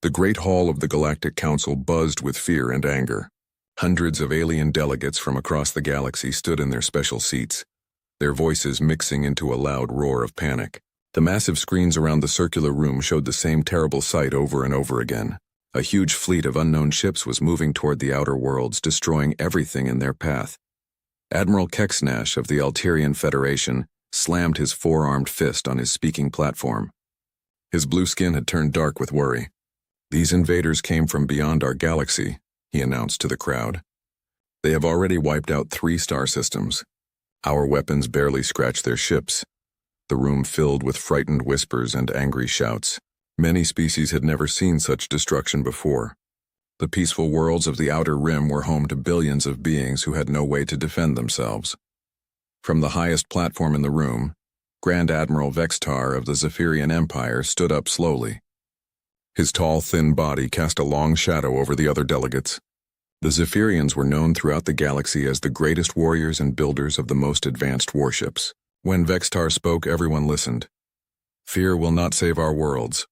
The Great Hall of the Galactic Council buzzed with fear and anger. Hundreds of alien delegates from across the galaxy stood in their special seats, their voices mixing into a loud roar of panic. The massive screens around the circular room showed the same terrible sight over and over again. A huge fleet of unknown ships was moving toward the outer worlds, destroying everything in their path. Admiral Kexnash of the Alterian Federation slammed his four-armed fist on his speaking platform. His blue skin had turned dark with worry. "These invaders came from beyond our galaxy," he announced to the crowd. "They have already wiped out 3 star systems. Our weapons barely scratched their ships." The room filled with frightened whispers and angry shouts. Many species had never seen such destruction before. The peaceful worlds of the Outer Rim were home to billions of beings who had no way to defend themselves. From the highest platform in the room, Grand Admiral Vextar of the Zephyrian Empire stood up slowly. His tall, thin body cast a long shadow over the other delegates. The Zephyrians were known throughout the galaxy as the greatest warriors and builders of the most advanced warships. When Vextar spoke, everyone listened. "Fear will not save our worlds,"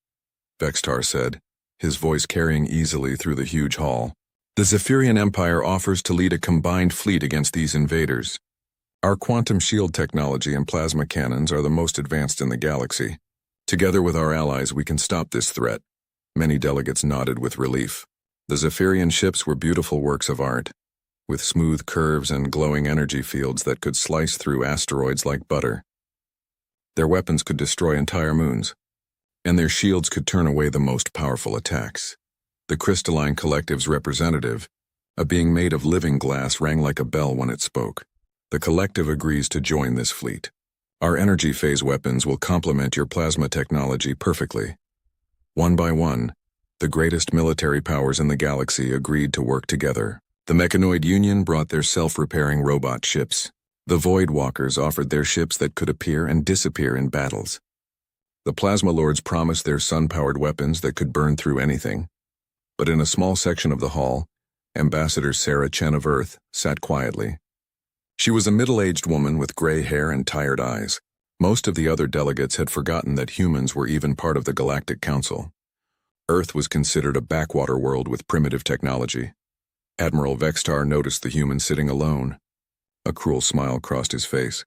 Vextar said, his voice carrying easily through the huge hall. "The Zephyrian Empire offers to lead a combined fleet against these invaders. Our quantum shield technology and plasma cannons are the most advanced in the galaxy. Together with our allies, we can stop this threat." Many delegates nodded with relief. The Zephyrian ships were beautiful works of art, with smooth curves and glowing energy fields that could slice through asteroids like butter. Their weapons could destroy entire moons, and their shields could turn away the most powerful attacks. The crystalline collective's representative, a being made of living glass, rang like a bell when it spoke. "The collective agrees to join this fleet. Our energy phase weapons will complement your plasma technology perfectly." One by one, the greatest military powers in the galaxy agreed to work together. The Mechanoid Union brought their self-repairing robot ships. The Void Walkers offered their ships that could appear and disappear in battles. The Plasma Lords promised their sun-powered weapons that could burn through anything. But in a small section of the hall, Ambassador Sarah Chen of Earth sat quietly. She was a middle-aged woman with gray hair and tired eyes. Most of the other delegates had forgotten that humans were even part of the Galactic Council. Earth was considered a backwater world with primitive technology. Admiral Vextar noticed the human sitting alone. A cruel smile crossed his face.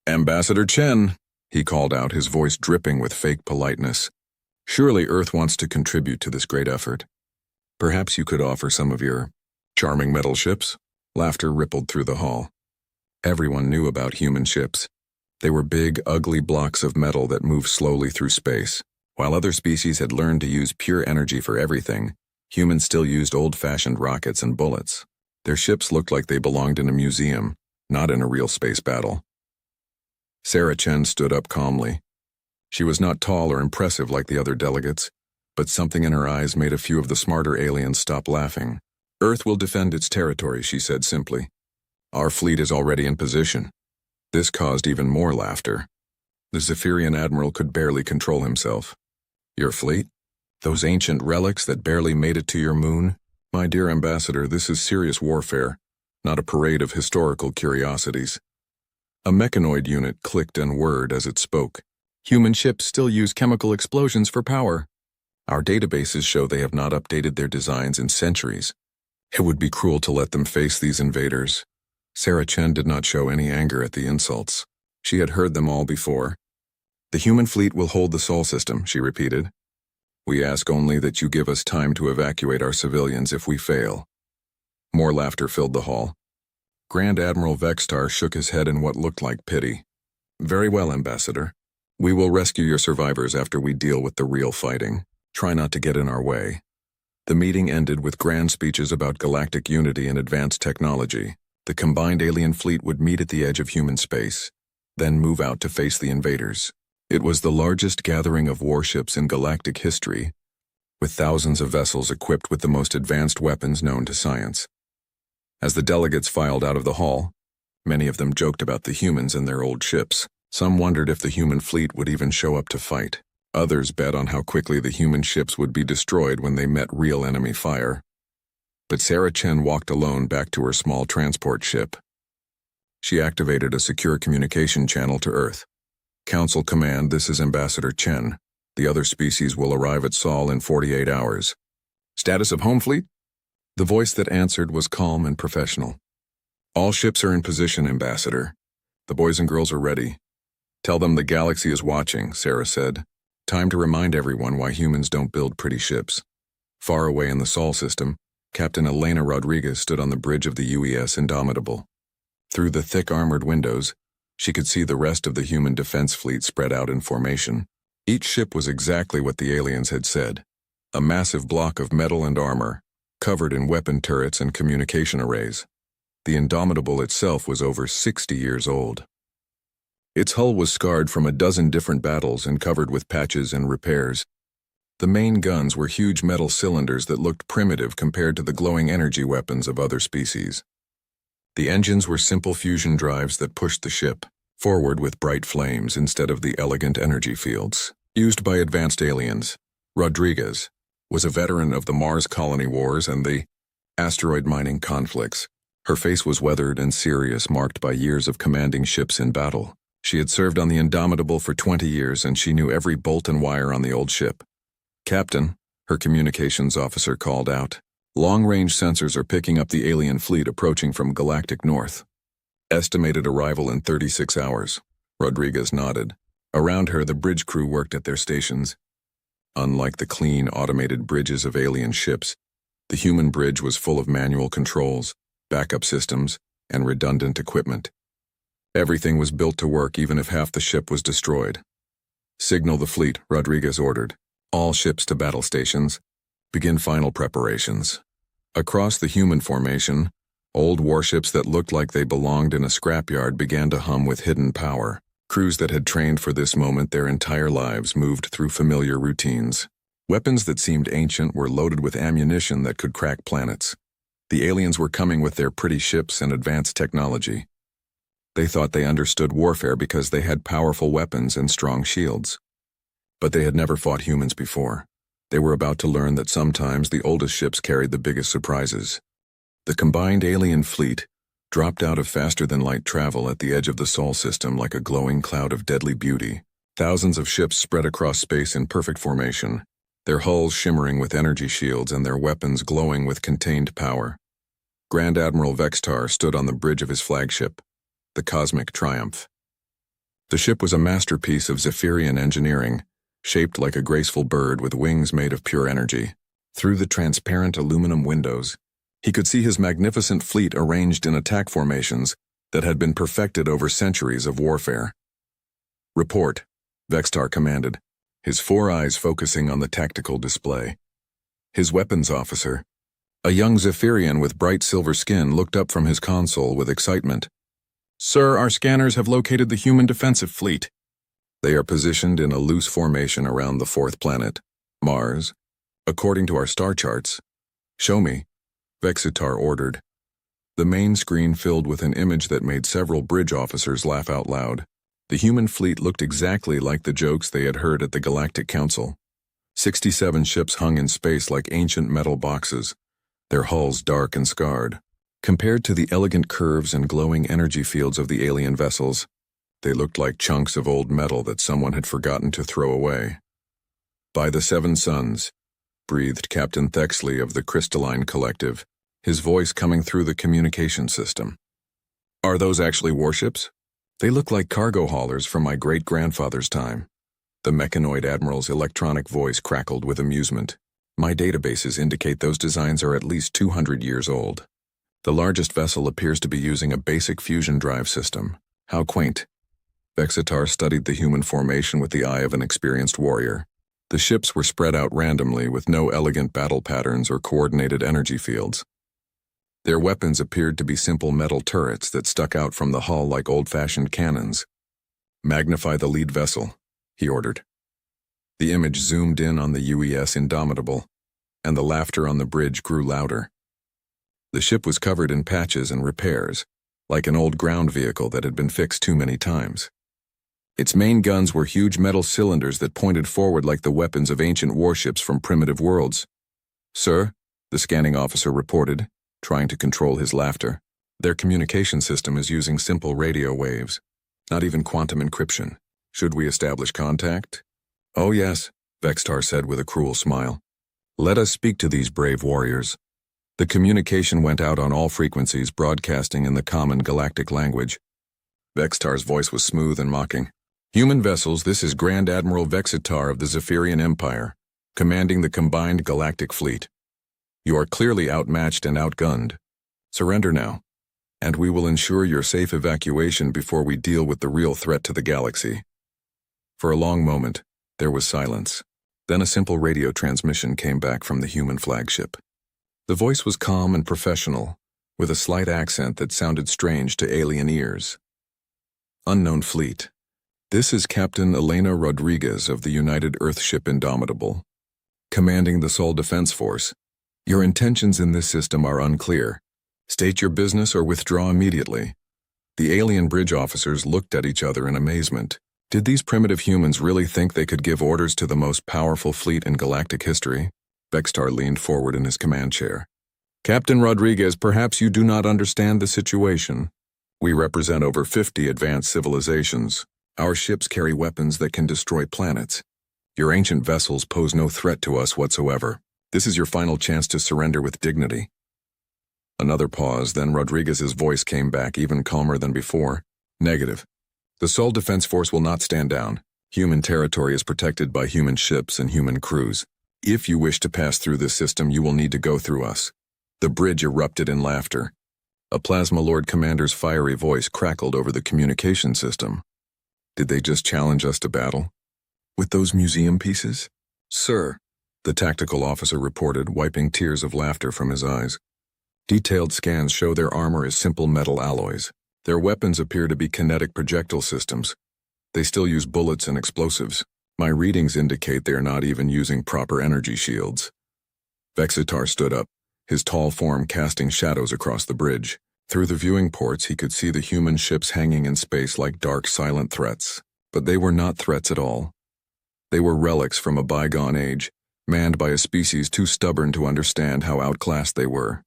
"Ambassador Chen," he called out, his voice dripping with fake politeness. "Surely Earth wants to contribute to this great effort. Perhaps you could offer some of your charming metal ships?" Laughter rippled through the hall. Everyone knew about human ships. They were big, ugly blocks of metal that moved slowly through space. While other species had learned to use pure energy for everything, humans still used old-fashioned rockets and bullets. Their ships looked like they belonged in a museum, not in a real space battle. Sarah Chen stood up calmly. She was not tall or impressive like the other delegates, but something in her eyes made a few of the smarter aliens stop laughing. "Earth will defend its territory," she said simply. "Our fleet is already in position." This caused even more laughter. The Zephyrian admiral could barely control himself. "Your fleet? Those ancient relics that barely made it to your moon? My dear ambassador, this is serious warfare, not a parade of historical curiosities." A mechanoid unit clicked and whirred as it spoke. "Human ships still use chemical explosions for power. Our databases show they have not updated their designs in centuries. It would be cruel to let them face these invaders." Sarah Chen did not show any anger at the insults. She had heard them all before. "The human fleet will hold the Sol system," she repeated. "We ask only that you give us time to evacuate our civilians if we fail." More laughter filled the hall. Grand Admiral Vextar shook his head in what looked like pity. "Very well, Ambassador. We will rescue your survivors after we deal with the real fighting. Try not to get in our way." The meeting ended with grand speeches about galactic unity and advanced technology. The combined alien fleet would meet at the edge of human space, then move out to face the invaders. It was the largest gathering of warships in galactic history, with thousands of vessels equipped with the most advanced weapons known to science. As the delegates filed out of the hall, many of them joked about the humans and their old ships. Some wondered if the human fleet would even show up to fight. Others bet on how quickly the human ships would be destroyed when they met real enemy fire. But Sarah Chen walked alone back to her small transport ship. She activated a secure communication channel to Earth. "Council Command, this is Ambassador Chen. The other species will arrive at Sol in 48 hours. Status of home fleet? The voice that answered was calm and professional. All ships are in position, Ambassador. The boys and girls are ready. Tell them the galaxy is watching, Sarah said. Time to remind everyone why humans don't build pretty ships. Far away in the Sol system, Captain Elena Rodriguez stood on the bridge of the UES Indomitable. Through the thick armored windows, she could see the rest of the human defense fleet spread out in formation. Each ship was exactly what the aliens had said. A massive block of metal and armor, covered in weapon turrets and communication arrays. The Indomitable itself was over 60 years old. Its hull was scarred from a dozen different battles and covered with patches and repairs. The main guns were huge metal cylinders that looked primitive compared to the glowing energy weapons of other species. The engines were simple fusion drives that pushed the ship forward with bright flames instead of the elegant energy fields used by advanced aliens. Rodriguez was a veteran of the Mars colony wars and the asteroid mining conflicts. Her face was weathered and serious, marked by years of commanding ships in battle. She had served on the Indomitable for 20 years and she knew every bolt and wire on the old ship. Captain, her communications officer called out. Long-range sensors are picking up the alien fleet approaching from galactic north. Estimated arrival in 36 hours. Rodriguez nodded. Around her, the bridge crew worked at their stations. Unlike the clean, automated bridges of alien ships, the human bridge was full of manual controls, backup systems, and redundant equipment. Everything was built to work even if half the ship was destroyed. Signal the fleet, Rodriguez ordered. All ships to battle stations. Begin final preparations. Across the human formation, old warships that looked like they belonged in a scrapyard began to hum with hidden power. Crews that had trained for this moment their entire lives moved through familiar routines. Weapons that seemed ancient were loaded with ammunition that could crack planets. The aliens were coming with their pretty ships and advanced technology. They thought they understood warfare because they had powerful weapons and strong shields. But they had never fought humans before. They were about to learn that sometimes the oldest ships carried the biggest surprises. The combined alien fleet dropped out of faster-than-light travel at the edge of the Sol system like a glowing cloud of deadly beauty. Thousands of ships spread across space in perfect formation, their hulls shimmering with energy shields and their weapons glowing with contained power. Grand Admiral Vextar stood on the bridge of his flagship, the Cosmic Triumph. The ship was a masterpiece of Zephyrian engineering, shaped like a graceful bird with wings made of pure energy. Through the transparent aluminum windows, he could see his magnificent fleet arranged in attack formations that had been perfected over centuries of warfare. Report, Vextar commanded, his 4 eyes focusing on the tactical display. His weapons officer, a young Zephyrian with bright silver skin, looked up from his console with excitement. Sir, our scanners have located the human defensive fleet. They are positioned in a loose formation around the 4th planet, Mars, according to our star charts. Show me, Vextar ordered. The main screen filled with an image that made several bridge officers laugh out loud. The human fleet looked exactly like the jokes they had heard at the Galactic Council. 67 ships hung in space like ancient metal boxes, their hulls dark and scarred. Compared to the elegant curves and glowing energy fields of the alien vessels, they looked like chunks of old metal that someone had forgotten to throw away. By the 7 suns, breathed Captain Thexley of the Crystalline Collective, his voice coming through the communication system. Are those actually warships? They look like cargo haulers from my great-grandfather's time. The mechanoid admiral's electronic voice crackled with amusement. My databases indicate those designs are at least 200 years old. The largest vessel appears to be using a basic fusion drive system. How quaint. Vextar studied the human formation with the eye of an experienced warrior. The ships were spread out randomly with no elegant battle patterns or coordinated energy fields. Their weapons appeared to be simple metal turrets that stuck out from the hull like old-fashioned cannons. Magnify the lead vessel, he ordered. The image zoomed in on the UES Indomitable, and the laughter on the bridge grew louder. The ship was covered in patches and repairs, like an old ground vehicle that had been fixed too many times. Its main guns were huge metal cylinders that pointed forward like the weapons of ancient warships from primitive worlds. Sir, the scanning officer reported, trying to control his laughter. Their communication system is using simple radio waves, not even quantum encryption. Should we establish contact? Oh yes, Vextar said with a cruel smile. Let us speak to these brave warriors. The communication went out on all frequencies, broadcasting in the common galactic language. Vextar's voice was smooth and mocking. Human vessels, this is Grand Admiral Vexitar of the Zephyrian Empire, commanding the combined galactic fleet. You are clearly outmatched and outgunned. Surrender now, and we will ensure your safe evacuation before we deal with the real threat to the galaxy. For a long moment, there was silence. Then a simple radio transmission came back from the human flagship. The voice was calm and professional, with a slight accent that sounded strange to alien ears. Unknown Fleet. This is Captain Elena Rodriguez of the United Earthship Indomitable, commanding the Sol Defense Force. Your intentions in this system are unclear. State your business or withdraw immediately. The alien bridge officers looked at each other in amazement. Did these primitive humans really think they could give orders to the most powerful fleet in galactic history? Vextar leaned forward in his command chair. Captain Rodriguez, perhaps you do not understand the situation. We represent over 50 advanced civilizations. Our ships carry weapons that can destroy planets. Your ancient vessels pose no threat to us whatsoever. This is your final chance to surrender with dignity. Another pause, then Rodriguez's voice came back, even calmer than before. Negative. The Sol Defense Force will not stand down. Human territory is protected by human ships and human crews. If you wish to pass through this system, you will need to go through us. The bridge erupted in laughter. A Plasma Lord Commander's fiery voice crackled over the communication system. Did they just challenge us to battle? With those museum pieces? Sir, the tactical officer reported, wiping tears of laughter from his eyes. Detailed scans show their armor is simple metal alloys. Their weapons appear to be kinetic projectile systems. They still use bullets and explosives. My readings indicate they are not even using proper energy shields. Vexitar stood up, his tall form casting shadows across the bridge. Through the viewing ports, he could see the human ships hanging in space like dark, silent threats. But they were not threats at all. They were relics from a bygone age, manned by a species too stubborn to understand how outclassed they were.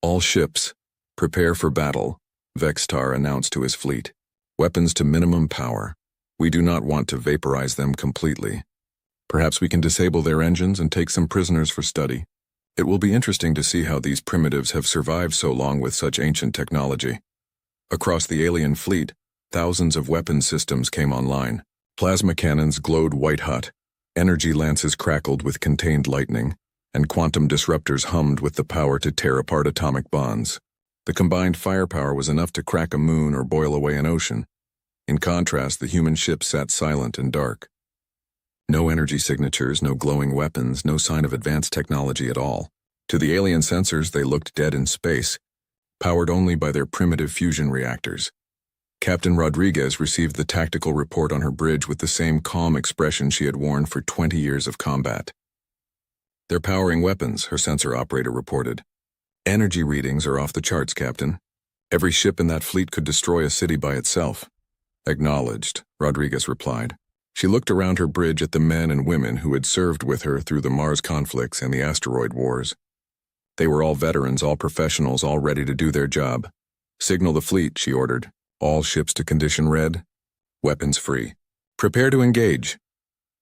All ships, prepare for battle, Vextar announced to his fleet. Weapons to minimum power. We do not want to vaporize them completely. Perhaps we can disable their engines and take some prisoners for study. It will be interesting to see how these primitives have survived so long with such ancient technology. Across the alien fleet, thousands of weapon systems came online. Plasma cannons glowed white-hot, energy lances crackled with contained lightning, and quantum disruptors hummed with the power to tear apart atomic bonds. The combined firepower was enough to crack a moon or boil away an ocean. In contrast, the human ship sat silent and dark. No energy signatures, no glowing weapons, no sign of advanced technology at all. To the alien sensors, they looked dead in space, powered only by their primitive fusion reactors. Captain Rodriguez received the tactical report on her bridge with the same calm expression she had worn for 20 years of combat. They're powering weapons, her sensor operator reported. Energy readings are off the charts, Captain. Every ship in that fleet could destroy a city by itself. Acknowledged, Rodriguez replied. She looked around her bridge at the men and women who had served with her through the Mars conflicts and the asteroid wars. They were all veterans, all professionals, all ready to do their job. Signal the fleet, she ordered. All ships to condition red. Weapons free. Prepare to engage.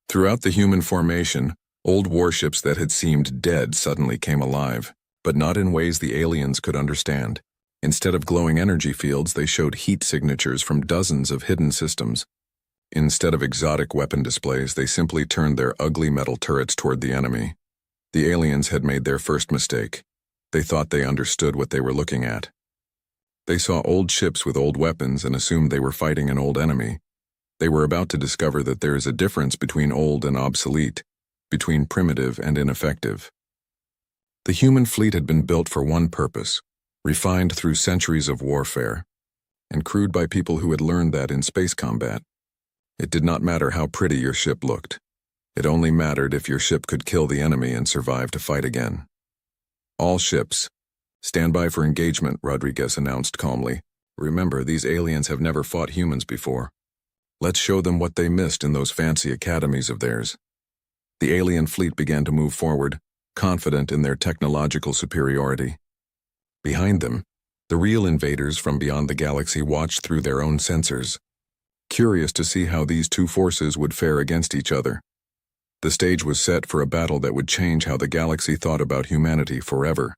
Throughout the human formation, old warships that had seemed dead suddenly came alive, but not in ways the aliens could understand. Instead of glowing energy fields, they showed heat signatures from dozens of hidden systems. Instead of exotic weapon displays, they simply turned their ugly metal turrets toward the enemy. The aliens had made their first mistake. They thought they understood what they were looking at. They saw old ships with old weapons and assumed they were fighting an old enemy. They were about to discover that there is a difference between old and obsolete, between primitive and ineffective. The human fleet had been built for one purpose, refined through centuries of warfare, and crewed by people who had learned that in space combat. It did not matter how pretty your ship looked. It only mattered if your ship could kill the enemy and survive to fight again. All ships, stand by for engagement, Rodriguez announced calmly. Remember, these aliens have never fought humans before. Let's show them what they missed in those fancy academies of theirs. The alien fleet began to move forward, confident in their technological superiority. Behind them, the real invaders from beyond the galaxy watched through their own sensors, curious to see how these two forces would fare against each other. The stage was set for a battle that would change how the galaxy thought about humanity forever.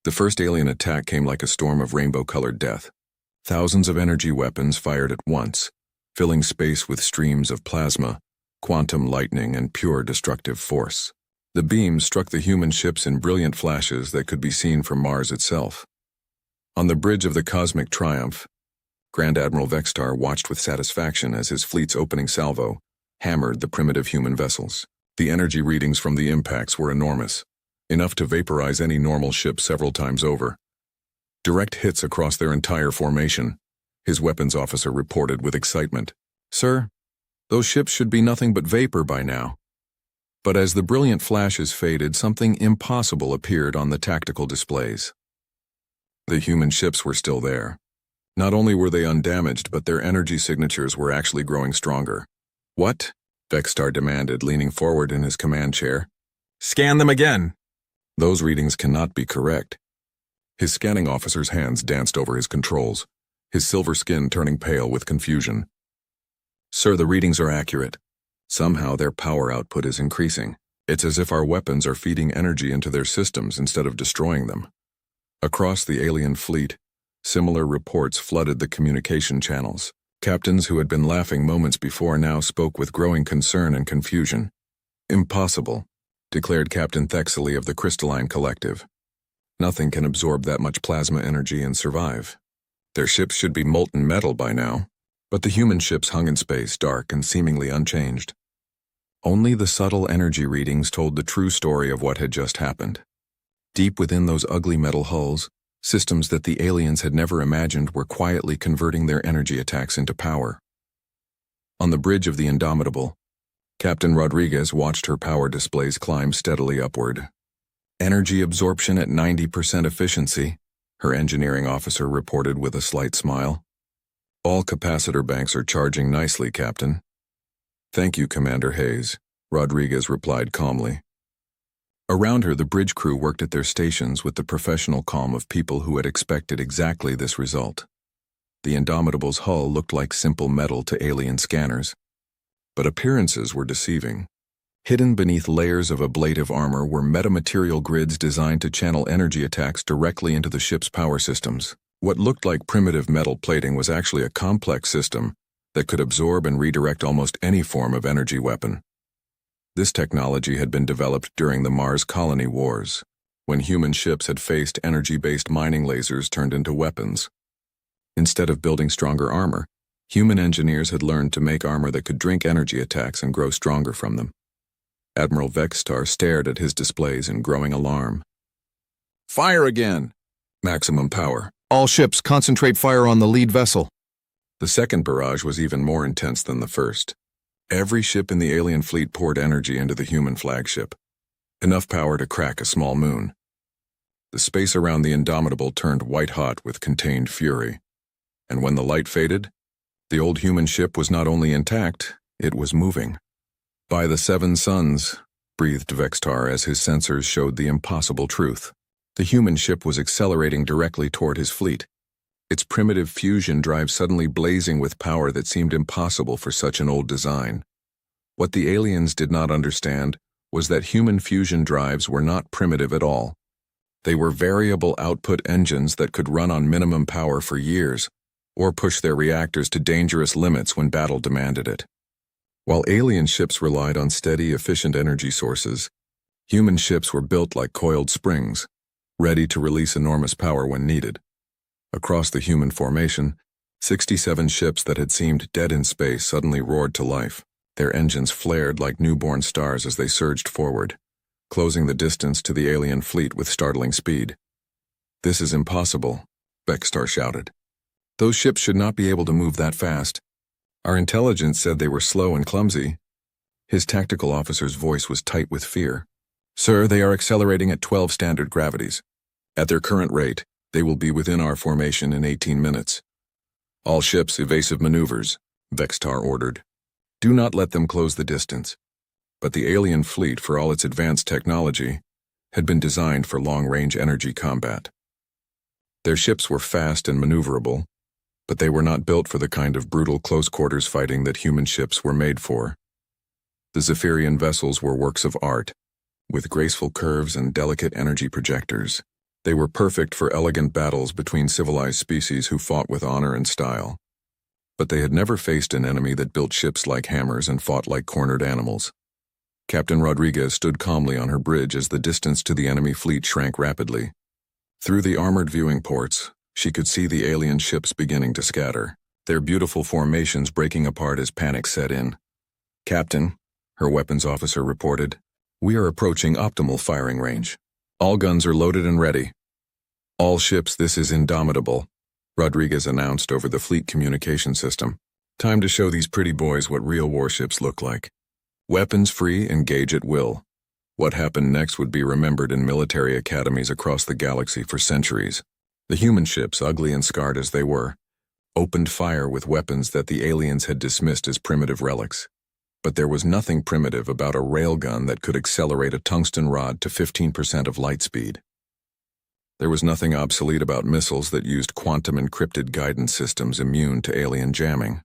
The first alien attack came like a storm of rainbow-colored death. Thousands of energy weapons fired at once, filling space with streams of plasma, quantum lightning, and pure destructive force. The beams struck the human ships in brilliant flashes that could be seen from Mars itself. On the bridge of the Cosmic Triumph, Grand Admiral Vextar watched with satisfaction as his fleet's opening salvo hammered the primitive human vessels. The energy readings from the impacts were enormous, enough to vaporize any normal ship several times over. Direct hits across their entire formation, his weapons officer reported with excitement. "Sir, those ships should be nothing but vapor by now." But as the brilliant flashes faded, something impossible appeared on the tactical displays. The human ships were still there. Not only were they undamaged, but their energy signatures were actually growing stronger. "What?" Vextar demanded, leaning forward in his command chair. "Scan them again." "Those readings cannot be correct." His scanning officer's hands danced over his controls, his silver skin turning pale with confusion. "Sir, the readings are accurate. Somehow their power output is increasing. It's as if our weapons are feeding energy into their systems instead of destroying them." Across the alien fleet, similar reports flooded the communication channels. Captains who had been laughing moments before now spoke with growing concern and confusion. "Impossible," declared Captain Thexley of the Crystalline Collective. "Nothing can absorb that much plasma energy and survive. Their ships should be molten metal by now." But the human ships hung in space, dark and seemingly unchanged. Only the subtle energy readings told the true story of what had just happened. Deep within those ugly metal hulls, systems that the aliens had never imagined were quietly converting their energy attacks into power. On the bridge of the Indomitable, Captain Rodriguez watched her power displays climb steadily upward. "Energy absorption at 90% efficiency," her engineering officer reported with a slight smile. "All capacitor banks are charging nicely, Captain." "Thank you, Commander Hayes," Rodriguez replied calmly. Around her, the bridge crew worked at their stations with the professional calm of people who had expected exactly this result. The Indomitable's hull looked like simple metal to alien scanners, but appearances were deceiving. Hidden beneath layers of ablative armor were metamaterial grids designed to channel energy attacks directly into the ship's power systems. What looked like primitive metal plating was actually a complex system that could absorb and redirect almost any form of energy weapon. This technology had been developed during the Mars colony wars, when human ships had faced energy-based mining lasers turned into weapons. Instead of building stronger armor, human engineers had learned to make armor that could drink energy attacks and grow stronger from them. Admiral Vextar stared at his displays in growing alarm. "Fire again!" "Maximum power. All ships concentrate fire on the lead vessel." The second barrage was even more intense than the first. Every ship in the alien fleet poured energy into the human flagship, enough power to crack a small moon. The space around the Indomitable turned white-hot with contained fury. And when the light faded, the old human ship was not only intact, it was moving. "By the seven suns," breathed Vextar as his sensors showed the impossible truth. The human ship was accelerating directly toward his fleet, its primitive fusion drive suddenly blazing with power that seemed impossible for such an old design. What the aliens did not understand was that human fusion drives were not primitive at all. They were variable output engines that could run on minimum power for years, or push their reactors to dangerous limits when battle demanded it. While alien ships relied on steady, efficient energy sources, human ships were built like coiled springs, ready to release enormous power when needed. Across the human formation, 67 ships that had seemed dead in space suddenly roared to life. Their engines flared like newborn stars as they surged forward, closing the distance to the alien fleet with startling speed. "This is impossible," Vextar shouted. "Those ships should not be able to move that fast. Our intelligence said they were slow and clumsy." His tactical officer's voice was tight with fear. "Sir, they are accelerating at 12 standard gravities. At their current rate, they will be within our formation in 18 minutes. All ships evasive maneuvers," Vextar ordered. "Do not let them close the distance." But the alien fleet, for all its advanced technology, had been designed for long-range energy combat. Their ships were fast and maneuverable, but they were not built for the kind of brutal close-quarters fighting that human ships were made for. The Zephyrian vessels were works of art, with graceful curves and delicate energy projectors. They were perfect for elegant battles between civilized species who fought with honor and style. But they had never faced an enemy that built ships like hammers and fought like cornered animals. Captain Rodriguez stood calmly on her bridge as the distance to the enemy fleet shrank rapidly. Through the armored viewing ports, she could see the alien ships beginning to scatter, their beautiful formations breaking apart as panic set in. "Captain," her weapons officer reported, "we are approaching optimal firing range. All guns are loaded and ready." "All ships, this is Indomitable," Rodriguez announced over the fleet communication system. "Time to show these pretty boys what real warships look like. Weapons free, engage at will." What happened next would be remembered in military academies across the galaxy for centuries. The human ships, ugly and scarred as they were, opened fire with weapons that the aliens had dismissed as primitive relics. But there was nothing primitive about a railgun that could accelerate a tungsten rod to 15% of light speed. There was nothing obsolete about missiles that used quantum-encrypted guidance systems immune to alien jamming.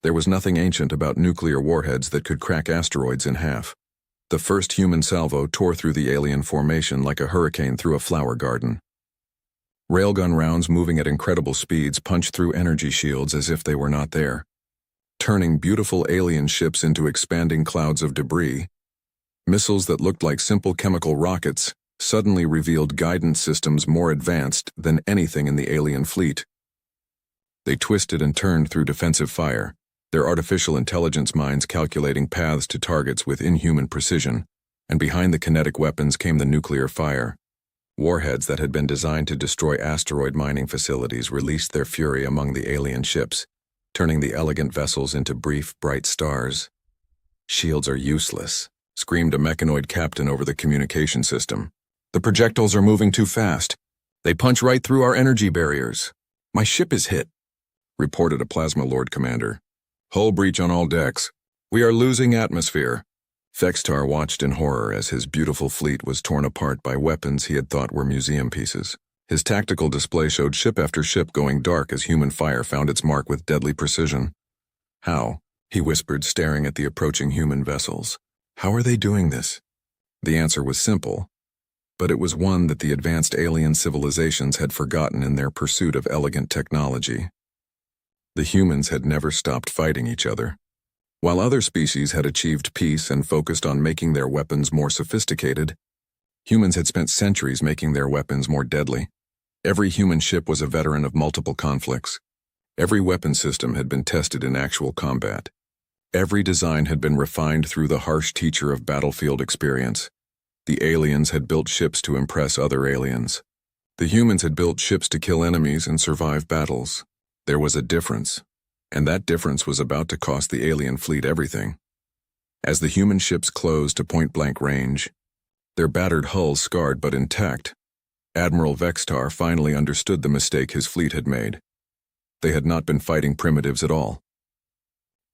There was nothing ancient about nuclear warheads that could crack asteroids in half. The first human salvo tore through the alien formation like a hurricane through a flower garden. Railgun rounds moving at incredible speeds punched through energy shields as if they were not there, turning beautiful alien ships into expanding clouds of debris. Missiles that looked like simple chemical rockets suddenly revealed guidance systems more advanced than anything in the alien fleet. They twisted and turned through defensive fire, their artificial intelligence minds calculating paths to targets with inhuman precision, and behind the kinetic weapons came the nuclear fire. Warheads that had been designed to destroy asteroid mining facilities released their fury among the alien ships, turning the elegant vessels into brief, bright stars. "Shields are useless," screamed a mechanoid captain over the communication system. "The projectiles are moving too fast. They punch right through our energy barriers." "My ship is hit," reported a Plasma Lord commander. "Hull breach on all decks. We are losing atmosphere." Vextar watched in horror as his beautiful fleet was torn apart by weapons he had thought were museum pieces. His tactical display showed ship after ship going dark as human fire found its mark with deadly precision. "How?" he whispered, staring at the approaching human vessels. "How are they doing this?" The answer was simple, but it was one that the advanced alien civilizations had forgotten in their pursuit of elegant technology. The humans had never stopped fighting each other. While other species had achieved peace and focused on making their weapons more sophisticated, humans had spent centuries making their weapons more deadly. Every human ship was a veteran of multiple conflicts. Every weapon system had been tested in actual combat. Every design had been refined through the harsh teacher of battlefield experience. The aliens had built ships to impress other aliens. The humans had built ships to kill enemies and survive battles. There was a difference, and that difference was about to cost the alien fleet everything. As the human ships closed to point-blank range, their battered hulls scarred but intact, Admiral Vextar finally understood the mistake his fleet had made. They had not been fighting primitives at all.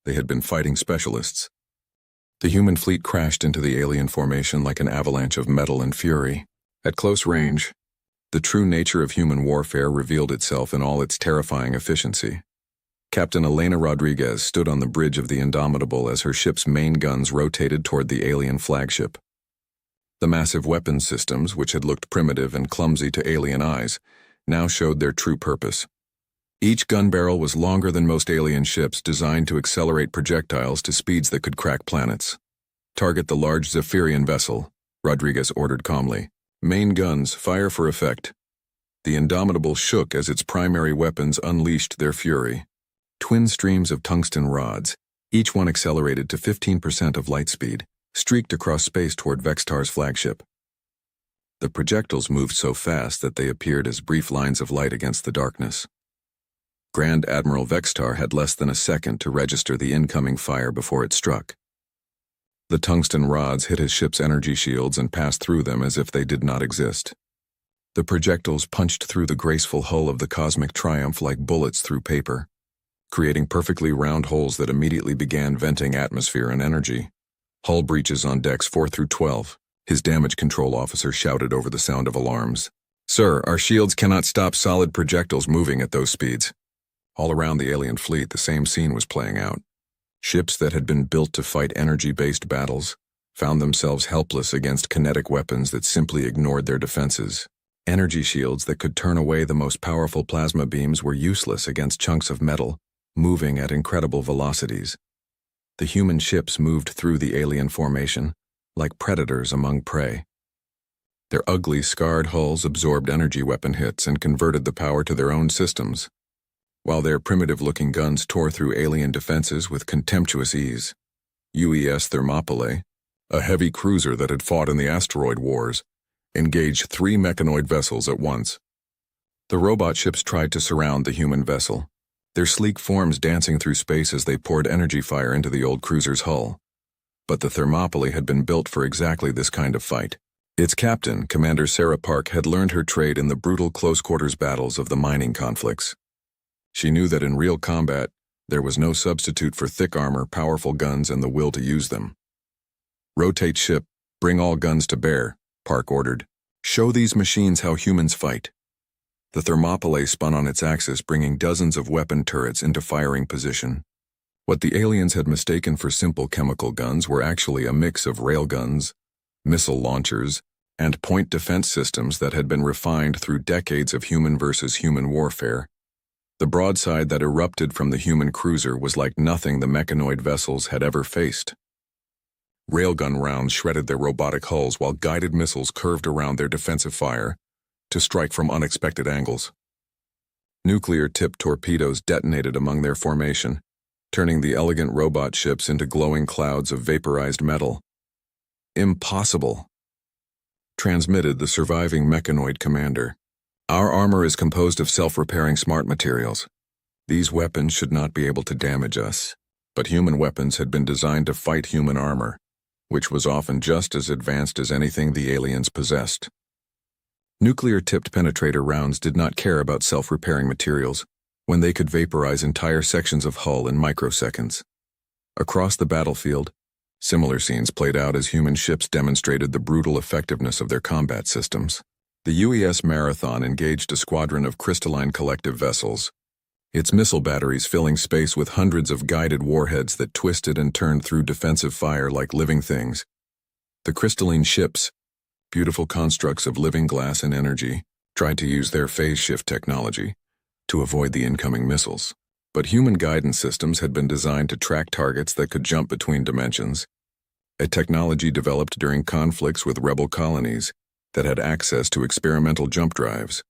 They had been fighting specialists. The human fleet crashed into the alien formation like an avalanche of metal and fury. At close range, the true nature of human warfare revealed itself in all its terrifying efficiency. Captain Elena Rodriguez stood on the bridge of the Indomitable as her ship's main guns rotated toward the alien flagship. The massive weapons systems, which had looked primitive and clumsy to alien eyes, now showed their true purpose. Each gun barrel was longer than most alien ships, designed to accelerate projectiles to speeds that could crack planets. "Target the large Zephyrian vessel," Rodriguez ordered calmly. "Main guns, fire for effect." The Indomitable shook as its primary weapons unleashed their fury. Twin streams of tungsten rods, each one accelerated to 15% of light speed, streaked across space toward Vextar's flagship. The projectiles moved so fast that they appeared as brief lines of light against the darkness. Grand Admiral Vextar had less than a second to register the incoming fire before it struck. The tungsten rods hit his ship's energy shields and passed through them as if they did not exist. The projectiles punched through the graceful hull of the Cosmic Triumph like bullets through paper, creating perfectly round holes that immediately began venting atmosphere and energy. "Hull breaches on decks 4 through 12, his damage control officer shouted over the sound of alarms. "Sir, our shields cannot stop solid projectiles moving at those speeds." All around the alien fleet, the same scene was playing out. Ships that had been built to fight energy-based battles found themselves helpless against kinetic weapons that simply ignored their defenses. Energy shields that could turn away the most powerful plasma beams were useless against chunks of metal, moving at incredible velocities. The human ships moved through the alien formation, like predators among prey. Their ugly, scarred hulls absorbed energy weapon hits and converted the power to their own systems, while their primitive-looking guns tore through alien defenses with contemptuous ease. UES Thermopylae, a heavy cruiser that had fought in the asteroid wars, engaged 3 mechanoid vessels at once. The robot ships tried to surround the human vessel, their sleek forms dancing through space as they poured energy fire into the old cruiser's hull. But the Thermopylae had been built for exactly this kind of fight. Its captain, Commander Sarah Park, had learned her trade in the brutal close-quarters battles of the mining conflicts. She knew that in real combat, there was no substitute for thick armor, powerful guns, and the will to use them. "Rotate ship, bring all guns to bear," Park ordered. "Show these machines how humans fight." The Thermopylae spun on its axis, bringing dozens of weapon turrets into firing position. What the aliens had mistaken for simple chemical guns were actually a mix of railguns, missile launchers, and point defense systems that had been refined through decades of human versus human warfare. The broadside that erupted from the human cruiser was like nothing the mechanoid vessels had ever faced. Railgun rounds shredded their robotic hulls while guided missiles curved around their defensive fire to strike from unexpected angles. Nuclear-tipped torpedoes detonated among their formation, turning the elegant robot ships into glowing clouds of vaporized metal. "Impossible," transmitted the surviving mechanoid commander. "Our armor is composed of self-repairing smart materials. These weapons should not be able to damage us." But human weapons had been designed to fight human armor, which was often just as advanced as anything the aliens possessed. Nuclear-tipped penetrator rounds did not care about self-repairing materials when they could vaporize entire sections of hull in microseconds. Across the battlefield, similar scenes played out as human ships demonstrated the brutal effectiveness of their combat systems. The UES Marathon engaged a squadron of crystalline collective vessels, its missile batteries filling space with hundreds of guided warheads that twisted and turned through defensive fire like living things. The crystalline ships, beautiful constructs of living glass and energy, tried to use their phase shift technology to avoid the incoming missiles. But human guidance systems had been designed to track targets that could jump between dimensions, a technology developed during conflicts with rebel colonies that had access to experimental jump drives.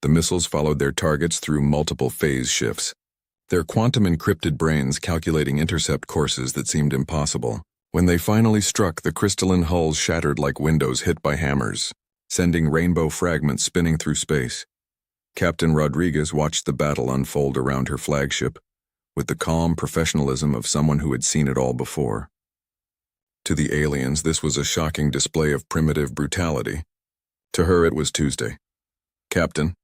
The missiles followed their targets through multiple phase shifts, their quantum-encrypted brains calculating intercept courses that seemed impossible. When they finally struck, the crystalline hulls shattered like windows hit by hammers, sending rainbow fragments spinning through space. Captain Rodriguez watched the battle unfold around her flagship, with the calm professionalism of someone who had seen it all before. To the aliens, this was a shocking display of primitive brutality. To her, it was Tuesday. "Captain,"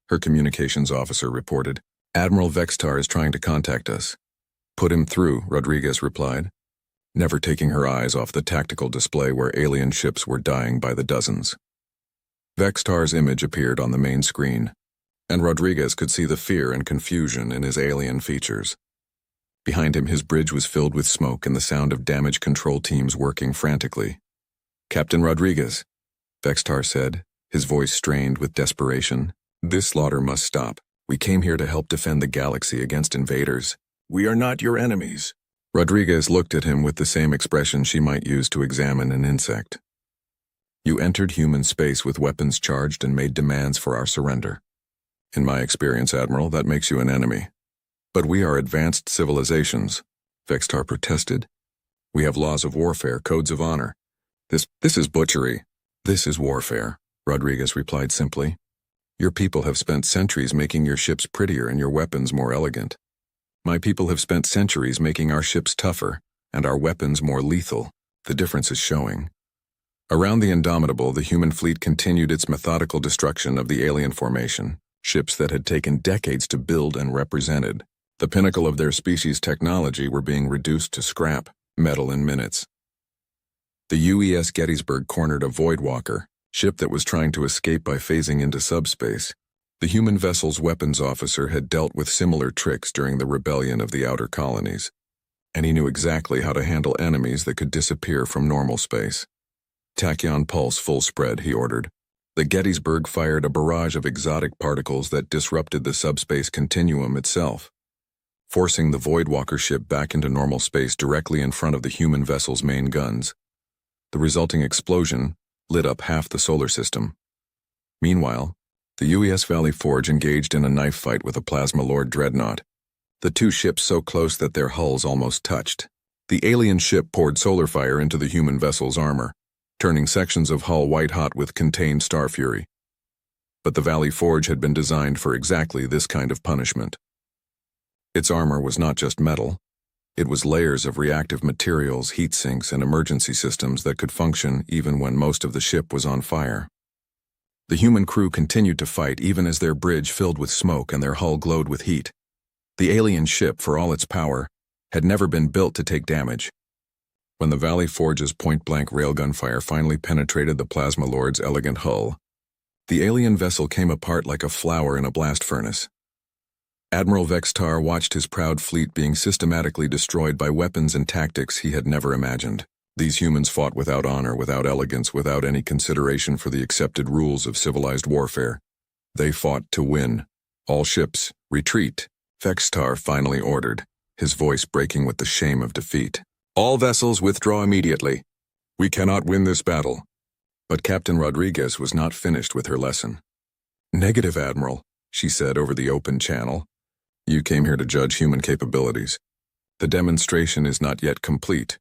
her communications officer reported, "Admiral Vextar is trying to contact us." "Put him through," Rodriguez replied, never taking her eyes off the tactical display where alien ships were dying by the dozens. Vextar's image appeared on the main screen, and Rodriguez could see the fear and confusion in his alien features. Behind him, his bridge was filled with smoke and the sound of damage control teams working frantically. "Captain Rodriguez," Vextar said, his voice strained with desperation, "this slaughter must stop. We came here to help defend the galaxy against invaders. We are not your enemies." Rodriguez looked at him with the same expression she might use to examine an insect. "You entered human space with weapons charged and made demands for our surrender. In my experience, Admiral, that makes you an enemy. But we are advanced civilizations," Vextar protested. "We have laws of warfare, codes of honor. This is butchery." "This is warfare," Rodriguez replied simply. "Your people have spent centuries making your ships prettier and your weapons more elegant. My people have spent centuries making our ships tougher and our weapons more lethal. The difference is showing." Around the Indomitable, the human fleet continued its methodical destruction of the alien formation, ships that had taken decades to build and represented. The pinnacle of their species' technology were being reduced to scrap metal in minutes. The UES Gettysburg cornered a Voidwalker, ship that was trying to escape by phasing into subspace. The human vessel's weapons officer had dealt with similar tricks during the rebellion of the outer colonies. and he knew exactly how to handle enemies that could disappear from normal space. Tachyon pulse full spread, he ordered. The Gettysburg fired a barrage of exotic particles that disrupted the subspace continuum itself, forcing the Voidwalker ship back into normal space directly in front of the human vessel's main guns. The resulting explosion lit up half the solar system. Meanwhile, the UES Valley Forge engaged in a knife fight with a Plasma Lord dreadnought, the two ships so close that their hulls almost touched. The alien ship poured solar fire into the human vessel's armor, turning sections of hull white-hot with contained star fury. But the Valley Forge had been designed for exactly this kind of punishment. Its armor was not just metal. It was layers of reactive materials, heat sinks, and emergency systems that could function even when most of the ship was on fire. The human crew continued to fight even as their bridge filled with smoke and their hull glowed with heat. The alien ship, for all its power, had never been built to take damage. When the Valley Forge's point-blank railgun fire finally penetrated the Plasma Lord's elegant hull, the alien vessel came apart like a flower in a blast furnace. Admiral Vextar watched his proud fleet being systematically destroyed by weapons and tactics he had never imagined. These humans fought without honor, without elegance, without any consideration for the accepted rules of civilized warfare. They fought to win. All ships, retreat, Vextar finally ordered, his voice breaking with the shame of defeat. All vessels withdraw immediately. We cannot win this battle. But Captain Rodriguez was not finished with her lesson. Negative, Admiral, she said over the open channel. You came here to judge human capabilities. The demonstration is not yet complete.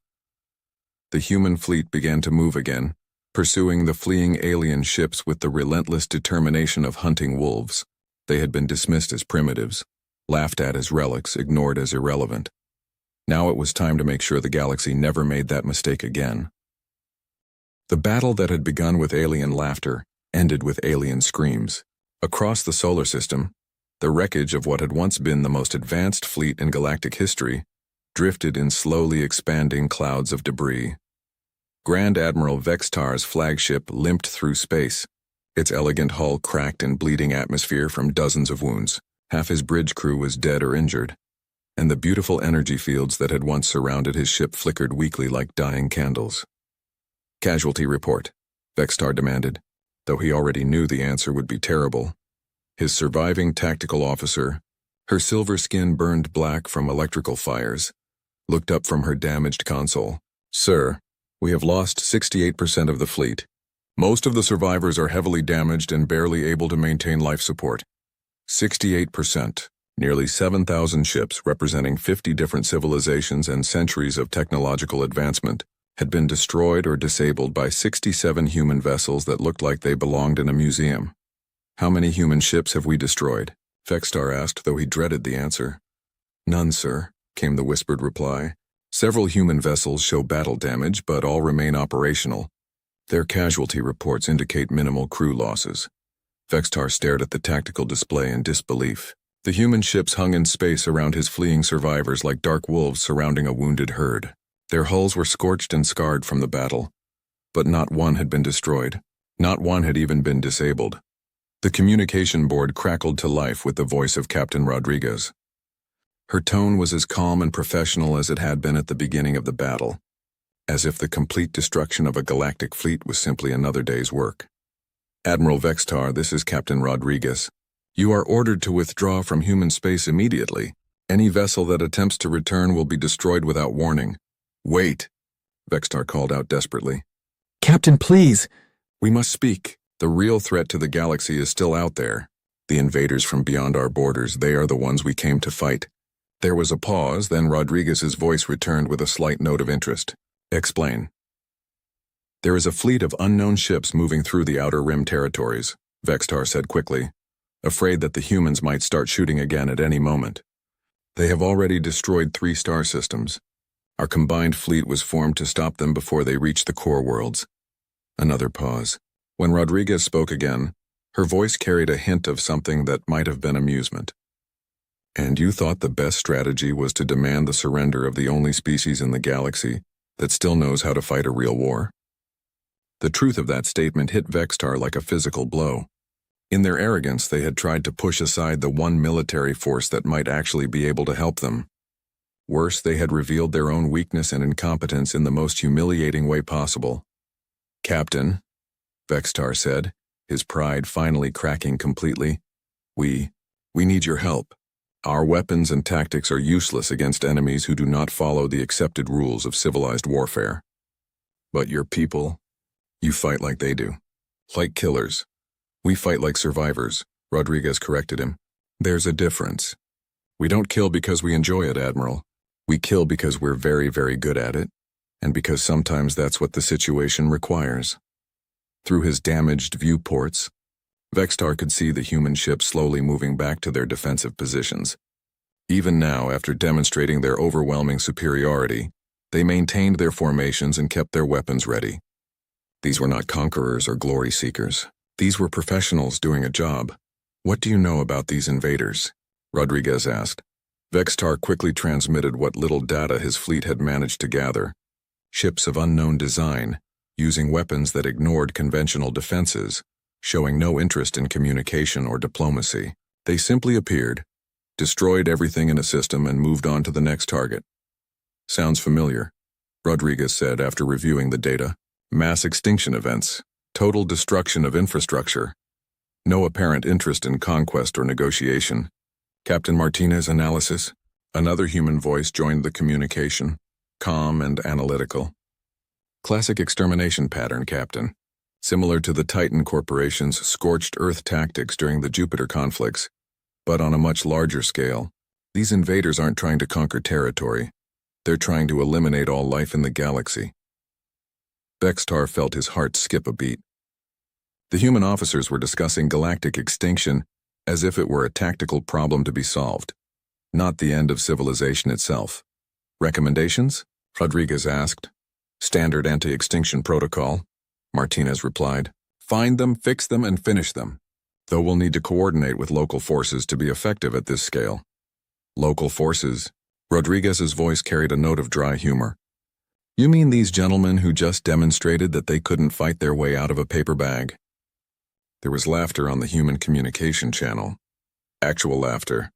The human fleet began to move again, pursuing the fleeing alien ships with the relentless determination of hunting wolves. They had been dismissed as primitives, laughed at as relics, ignored as irrelevant. Now it was time to make sure the galaxy never made that mistake again. The battle that had begun with alien laughter ended with alien screams. Across the solar system, the wreckage of what had once been the most advanced fleet in galactic history drifted in slowly expanding clouds of debris. Grand Admiral Vextar's flagship limped through space, its elegant hull cracked in bleeding atmosphere from dozens of wounds. Half his bridge crew was dead or injured, and the beautiful energy fields that had once surrounded his ship flickered weakly like dying candles. Casualty report, Vextar demanded, though he already knew the answer would be terrible. His surviving tactical officer, her silver skin burned black from electrical fires, looked up from her damaged console. Sir, we have lost 68% of the fleet. Most of the survivors are heavily damaged and barely able to maintain life support. 68%, nearly 7,000 ships representing 50 different civilizations and centuries of technological advancement, had been destroyed or disabled by 67 human vessels that looked like they belonged in a museum. How many human ships have we destroyed? Vextar asked, though he dreaded the answer. None, sir, came the whispered reply. Several human vessels show battle damage, but all remain operational. Their casualty reports indicate minimal crew losses. Vextar stared at the tactical display in disbelief. The human ships hung in space around his fleeing survivors like dark wolves surrounding a wounded herd. Their hulls were scorched and scarred from the battle, but not one had been destroyed. Not one had even been disabled. The communication board crackled to life with the voice of Captain Rodriguez. Her tone was as calm and professional as it had been at the beginning of the battle, as if the complete destruction of a galactic fleet was simply another day's work. Admiral Vextar, this is Captain Rodriguez. You are ordered to withdraw from human space immediately. Any vessel that attempts to return will be destroyed without warning. Wait, Vextar called out desperately. Captain, please. We must speak. The real threat to the galaxy is still out there. The invaders from beyond our borders, they are the ones we came to fight. There was a pause, then Rodriguez's voice returned with a slight note of interest. Explain. There is a fleet of unknown ships moving through the Outer Rim territories, Vextar said quickly, afraid that the humans might start shooting again at any moment. They have already destroyed 3 star systems. Our combined fleet was formed to stop them before they reached the core worlds. Another pause. When Rodriguez spoke again, her voice carried a hint of something that might have been amusement. And you thought the best strategy was to demand the surrender of the only species in the galaxy that still knows how to fight a real war? The truth of that statement hit Vextar like a physical blow. In their arrogance, they had tried to push aside the one military force that might actually be able to help them. Worse, they had revealed their own weakness and incompetence in the most humiliating way possible. "Captain," Vextar said, his pride finally cracking completely, We need your help. Our weapons and tactics are useless against enemies who do not follow the accepted rules of civilized warfare. But your people, you fight like they do. Like killers. We fight like survivors," Rodriguez corrected him. "There's a difference. We don't kill because we enjoy it, Admiral. We kill because we're very, very good at it, and because sometimes that's what the situation requires." Through his damaged viewports, Vextar could see the human ships slowly moving back to their defensive positions. Even now, after demonstrating their overwhelming superiority, they maintained their formations and kept their weapons ready. These were not conquerors or glory seekers. These were professionals doing a job. "What do you know about these invaders?" Rodriguez asked. Vextar quickly transmitted what little data his fleet had managed to gather. Ships of unknown design, using weapons that ignored conventional defenses, showing no interest in communication or diplomacy. They simply appeared, destroyed everything in a system, and moved on to the next target. "Sounds familiar," Rodriguez said after reviewing the data. "Mass extinction events, total destruction of infrastructure, no apparent interest in conquest or negotiation." Captain Martinez's analysis. Another human voice joined the communication, calm and analytical. "Classic extermination pattern, Captain. Similar to the Titan Corporation's scorched earth tactics during the Jupiter conflicts, but on a much larger scale. These invaders aren't trying to conquer territory. They're trying to eliminate all life in the galaxy." Vextar felt his heart skip a beat. The human officers were discussing galactic extinction as if it were a tactical problem to be solved, not the end of civilization itself. "Recommendations?" Rodriguez asked. "Standard anti-extinction protocol," Martinez replied. "Find them, fix them, and finish them. Though we'll need to coordinate with local forces to be effective at this scale." "Local forces?" Rodriguez's voice carried a note of dry humor. "You mean these gentlemen who just demonstrated that they couldn't fight their way out of a paper bag?" There was laughter on the human communication channel. Actual laughter.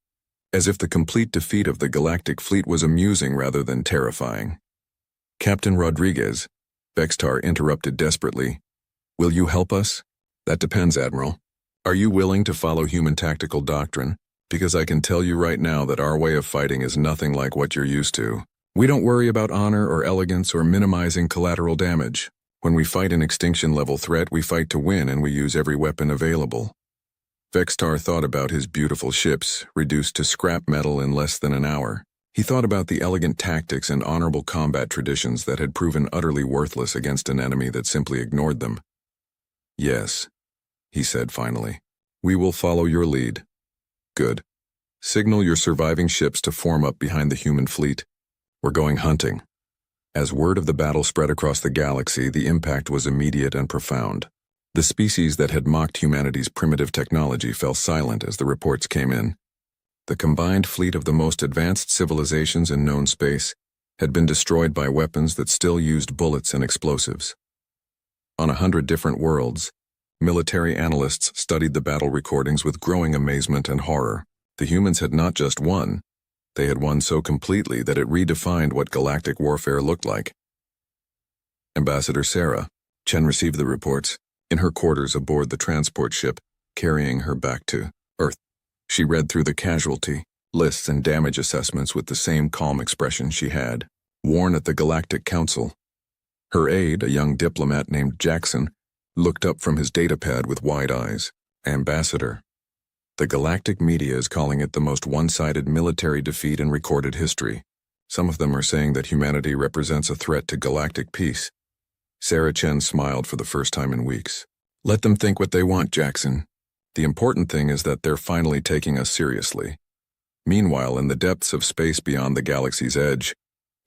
As if the complete defeat of the galactic fleet was amusing rather than terrifying. "Captain Rodriguez," Vextar interrupted desperately. "Will you help us?" "That depends, Admiral. Are you willing to follow human tactical doctrine? Because I can tell you right now that our way of fighting is nothing like what you're used to. We don't worry about honor or elegance or minimizing collateral damage. When we fight an extinction-level threat, we fight to win, and we use every weapon available." Vextar thought about his beautiful ships, reduced to scrap metal in less than an hour. He thought about the elegant tactics and honorable combat traditions that had proven utterly worthless against an enemy that simply ignored them. "Yes," he said finally. "We will follow your lead." "Good. Signal your surviving ships to form up behind the human fleet. We're going hunting." As word of the battle spread across the galaxy, the impact was immediate and profound. The species that had mocked humanity's primitive technology fell silent as the reports came in. The combined fleet of the most advanced civilizations in known space had been destroyed by weapons that still used bullets and explosives. On 100 different worlds, military analysts studied the battle recordings with growing amazement and horror. The humans had not just won, they had won so completely that it redefined what galactic warfare looked like. "Ambassador Sarah," Chen received the reports, in her quarters aboard the transport ship, carrying her back to Earth. She read through the casualty lists and damage assessments with the same calm expression she had worn at the Galactic Council. Her aide, a young diplomat named Jackson, looked up from his datapad with wide eyes. "Ambassador, the galactic media is calling it the most one-sided military defeat in recorded history. Some of them are saying that humanity represents a threat to galactic peace." Sarah Chen smiled for the first time in weeks. "Let them think what they want, Jackson. The important thing is that they're finally taking us seriously." Meanwhile, in the depths of space beyond the galaxy's edge,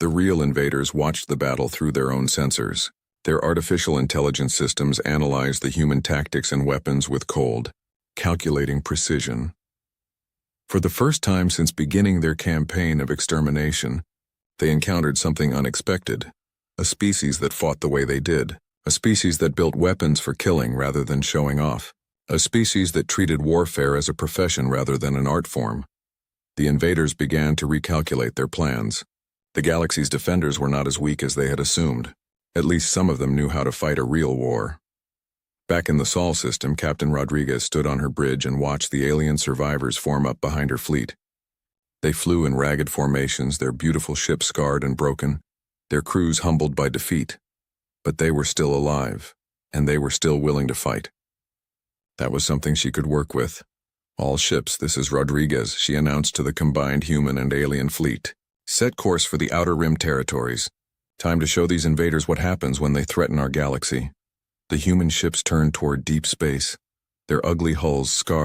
the real invaders watched the battle through their own sensors. Their artificial intelligence systems analyzed the human tactics and weapons with cold, calculating precision. For the first time since beginning their campaign of extermination, they encountered something unexpected. A species that fought the way they did. A species that built weapons for killing rather than showing off. A species that treated warfare as a profession rather than an art form. The invaders began to recalculate their plans. The galaxy's defenders were not as weak as they had assumed. At least some of them knew how to fight a real war. Back in the Sol system, Captain Rodriguez stood on her bridge and watched the alien survivors form up behind her fleet. They flew in ragged formations, their beautiful ship scarred and broken, their crews humbled by defeat. But they were still alive, and they were still willing to fight. That was something she could work with. "All ships, this is Rodriguez," she announced to the combined human and alien fleet. "Set course for the Outer Rim territories. Time to show these invaders what happens when they threaten our galaxy." The human ships turned toward deep space, their ugly hulls scarred